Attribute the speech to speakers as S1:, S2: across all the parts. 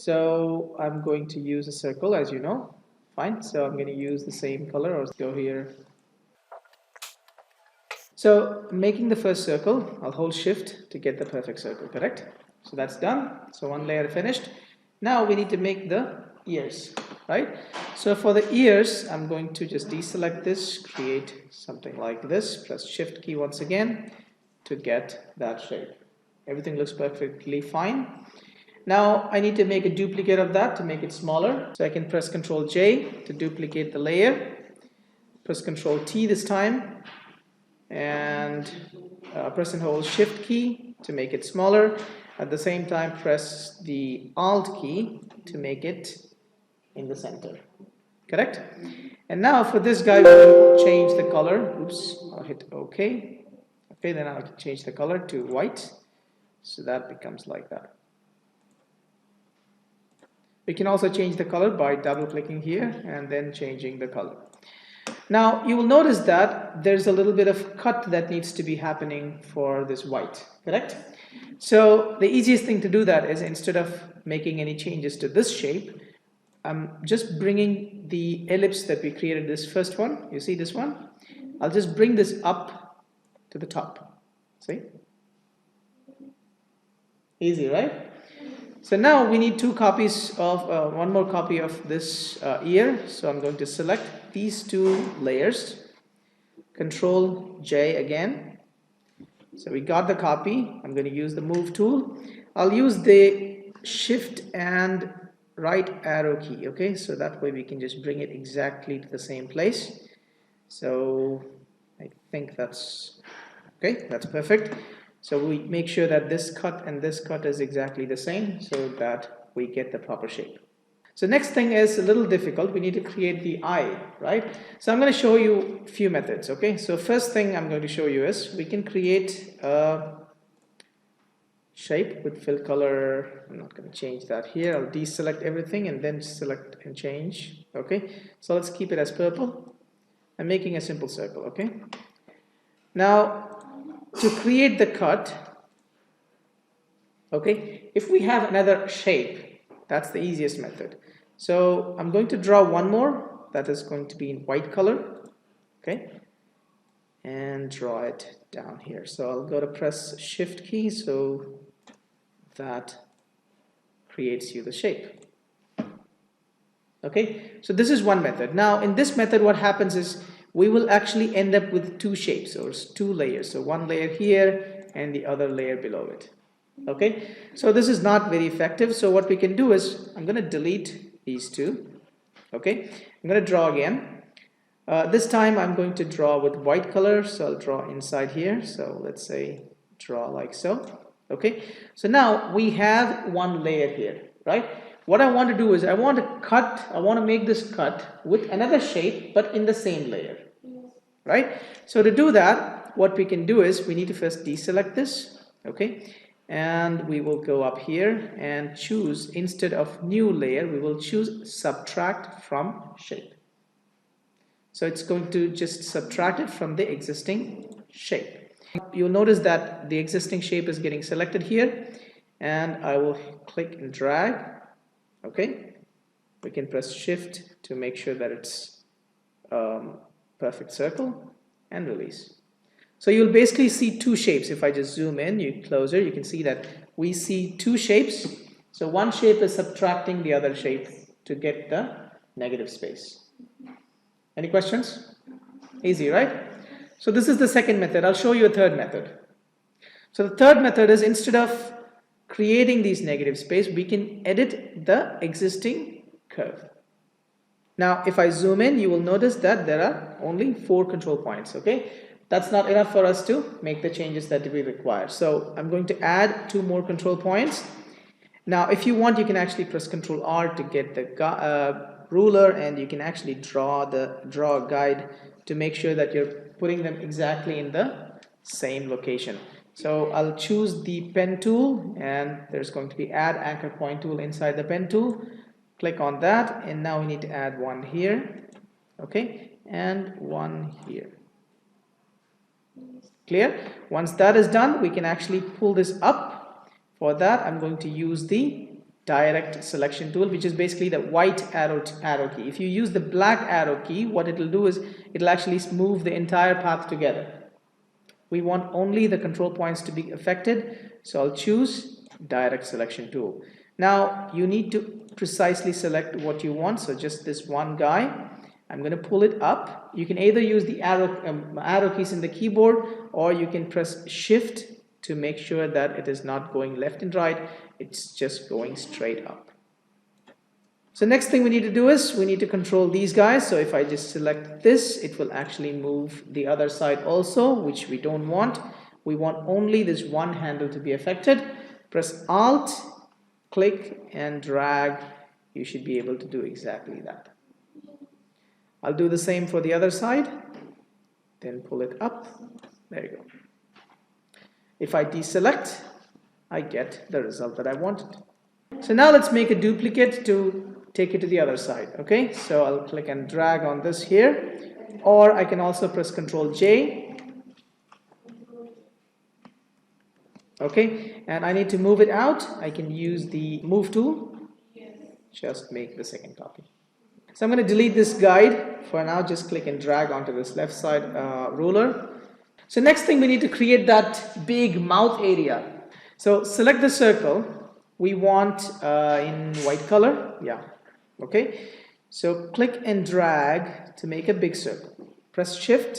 S1: So I'm going to use a circle, as you know. Fine, so I'm going to use the same color, or go here. So making the first circle, I'll hold shift to get the perfect circle, correct? So that's done. So one layer finished. Now we need to make the ears, right? So for the ears, I'm going to just deselect this, create something like this, press shift key once again to get that shape. Everything looks perfectly fine. Now I need to make a duplicate of that to make it smaller. So I can press Ctrl J to duplicate the layer. Press Ctrl T this time, and press and hold shift key to make it smaller. At the same time, press the alt key to make it in the center, correct? And now for this guy, we'll change the color. Oops, I'll hit OK. Okay, then I'll change the color to white, so that becomes like that. We can also change the color by double clicking here and then changing the color. Now you will notice that there's a little bit of cut that needs to be happening for this white, correct? So the easiest thing to do that is, instead of making any changes to this shape, I'm just bringing the ellipse that we created, this first one, you see this one? I'll just bring this up to the top, see? Easy, right? So now we need two copies of, one more copy of this ear. So I'm going to select these two layers, Control J again. So we got the copy. I'm going to use the move tool. I'll use the shift and right arrow key, okay? So that way we can just bring it exactly to the same place. So I think that's okay, that's perfect. So we make sure that this cut and this cut is exactly the same, so that we get the proper shape. So next thing is a little difficult. We need to create the eye, right? So I'm going to show you a few methods, okay? So first thing I'm going to show you is we can create a shape with fill color. I'm not going to change that here. I'll deselect everything and then select and change, okay? So let's keep it as purple. I'm making a simple circle, okay? Now, to create the cut, okay, if we have another shape, that's the easiest method. So I'm going to draw one more that is going to be in white color, okay, and draw it down here. So I'll go to press shift key, so that creates you the shape. Okay, so this is one method. Now in this method, what happens is we will actually end up with two shapes, or two layers. So one layer here and the other layer below it. Okay, so this is not very effective. So what we can do is, I'm going to delete these two. Okay, I'm going to draw again. This time I'm going to draw with white color, so I'll draw inside here. So let's say draw like so. Okay, so now we have one layer here, right? What I want to do is I want to make this cut with another shape, but in the same layer, right? So to do that, what we can do is we need to first deselect this, okay? And we will go up here and choose, instead of new layer, we will choose subtract from shape. So it's going to just subtract it from the existing shape. You'll notice that the existing shape is getting selected here, and I will click and drag. Okay, we can press shift to make sure that it's perfect circle, and release. So you'll basically see two shapes. If I just zoom in, you closer, you can see that we see two shapes. So one shape is subtracting the other shape to get the negative space. Any questions? Easy, right? So this is the second method. I'll show you a third method. So the third method is, instead of creating these negative space, we can edit the existing curve. Now if I zoom in, you will notice that there are only 4 control points, okay? That's not enough for us to make the changes that we require. So I'm going to add 2 more control points. Now if you want, you can actually press Ctrl R to get the ruler, and you can actually draw a guide to make sure that you're putting them exactly in the same location. So I'll choose the pen tool, and there's going to be add anchor point tool inside the pen tool. Click on that, and now we need to add one here, okay, and one here. Clear? Once that is done, we can actually pull this up. For that, I'm going to use the direct selection tool, which is basically the white arrow key. If you use the black arrow key, what it will do is it will actually move the entire path together. We want only the control points to be affected, so I'll choose direct selection tool. Now you need to precisely select what you want, so just this one guy. I'm going to pull it up. You can either use the arrow keys in the keyboard, or you can press shift to make sure that it is not going left and right, it's just going straight up. So next thing we need to do is we need to control these guys. So if I just select this, it will actually move the other side also, which we don't want. We want only this one handle to be affected. Press Alt, click and drag. You should be able to do exactly that. I'll do the same for the other side, then pull it up. There you go. If I deselect, I get the result that I wanted. So now let's make a duplicate to take it to the other side. Okay, so I'll click and drag on this here, or I can also press Ctrl J. Okay, and I need to move it out. I can use the move tool. Just make the second copy. So I'm going to delete this guide for now. Just click and drag onto this left side ruler. So next thing, we need to create that big mouth area. So select the circle. We want in white color. Yeah. Okay. So click and drag to make a big circle. Press shift.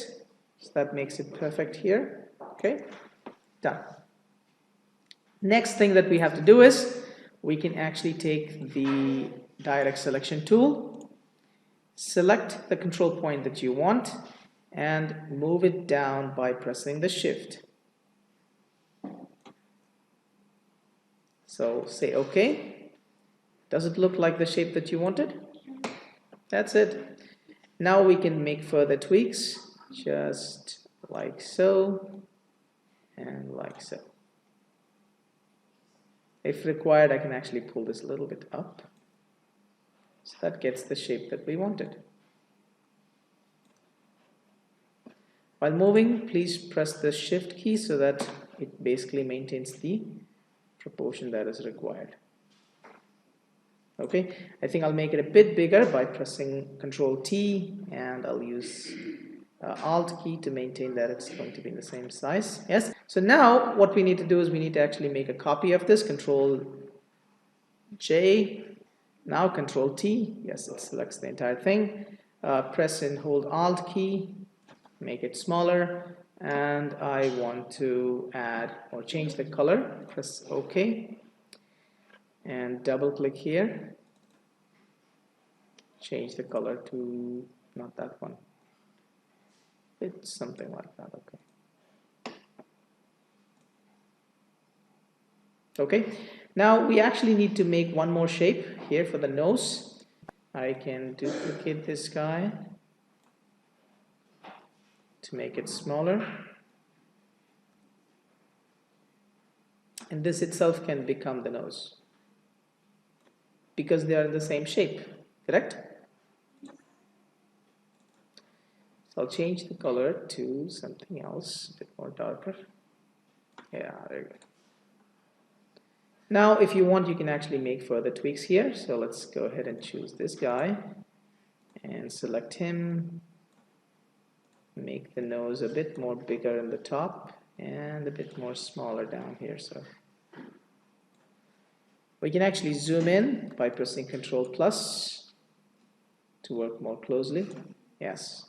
S1: So that makes it perfect here. Okay. Done. Next thing that we have to do is we can actually take the direct selection tool, select the control point that you want, and move it down by pressing the shift. So say OK. Does it look like the shape that you wanted? That's it. Now we can make further tweaks, just like so and like so. If required, I can actually pull this a little bit up, so that gets the shape that we wanted. While moving, please press the shift key so that it basically maintains the proportion that is required. Okay, I think I'll make it a bit bigger by pressing Ctrl T, and I'll use Alt key to maintain that it's going to be in the same size. Yes. So now what we need to do is we need to actually make a copy of this. Ctrl J. Now Ctrl T. Yes, it selects the entire thing. Press and hold Alt key. Make it smaller, and I want to add or change the color. Press OK and double click here. Change the color to not that one. It's something like that. Okay, now we actually need to make one more shape here for the nose. I can duplicate this guy to make it smaller, and this itself can become the nose because they are in the same shape, correct? So I'll change the color to something else, a bit more darker. Yeah, there you go. Now if you want, you can actually make further tweaks here. So let's go ahead and choose this guy and select him. Make the nose a bit more bigger in the top and a bit more smaller down here. So we can actually zoom in by pressing Ctrl plus to work more closely. Yes.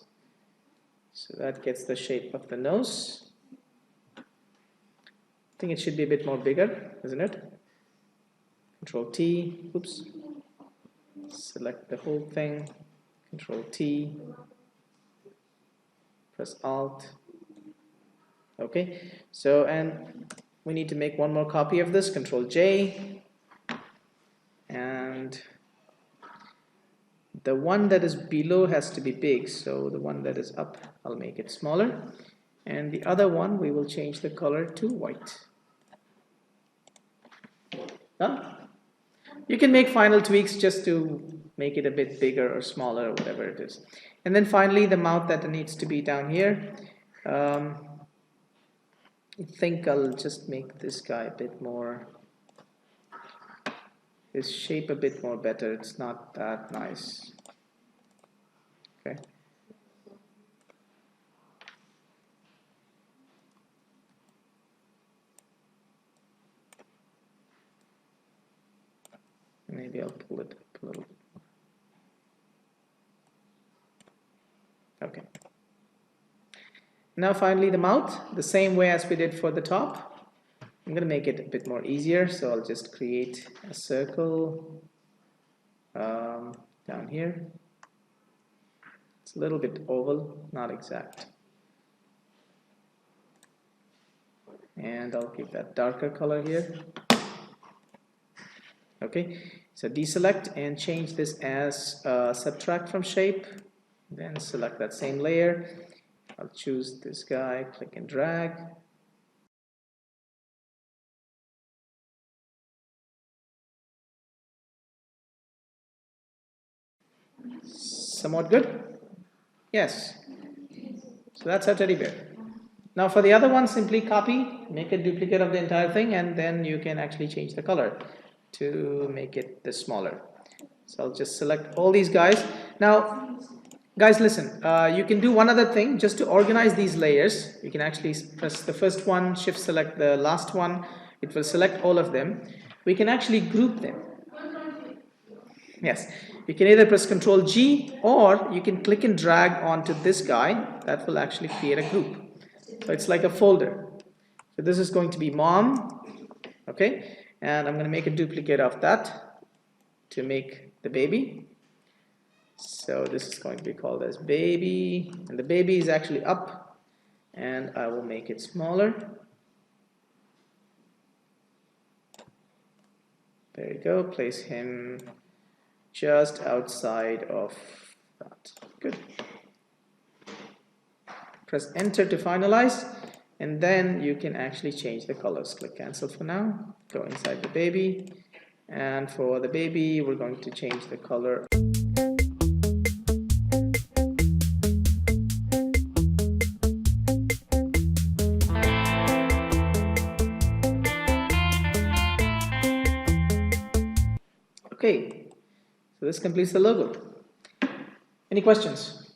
S1: So that gets the shape of the nose. I think it should be a bit more bigger, isn't it? Ctrl T, oops. Select the whole thing. Ctrl T. Press Alt. Okay, so and we need to make one more copy of this. Ctrl J, and the one that is below has to be big, so the one that is up, I'll make it smaller, and the other one we will change the color to white. You can make final tweaks just to make it a bit bigger or smaller or whatever it is. And then finally the mouth that needs to be down here. I think I'll just make this guy a bit more this shape a bit more better. It's not that nice. Okay. Maybe I'll pull it up a little bit. Okay. Now finally the mouth, the same way as we did for the top. I'm going to make it a bit more easier, so I'll just create a circle down here. It's a little bit oval, not exact. And I'll give that darker color here. Okay, so deselect and change this as subtract from shape. Then select that same layer. I'll choose this guy, click and drag. Somewhat good? Yes. So that's our teddy bear. Now for the other one, simply copy, make a duplicate of the entire thing, and then you can actually change the color to make it this smaller. So I'll just select all these guys. Now guys, listen, you can do one other thing just to organize these layers. You can actually press the first one, shift select the last one. It will select all of them. We can actually group them. Yes, you can either press Ctrl G or you can click and drag onto this guy. That will actually create a group. So it's like a folder. So this is going to be mom, okay? And I'm going to make a duplicate of that to make the baby. So this is going to be called as baby, and the baby is actually up, and I will make it smaller. There you go, place him just outside of that. Good. Press enter to finalize, and then you can actually change the colors. Click cancel for now, go inside the baby, and for the baby we're going to change the color. Okay, so this completes the logo. Any questions?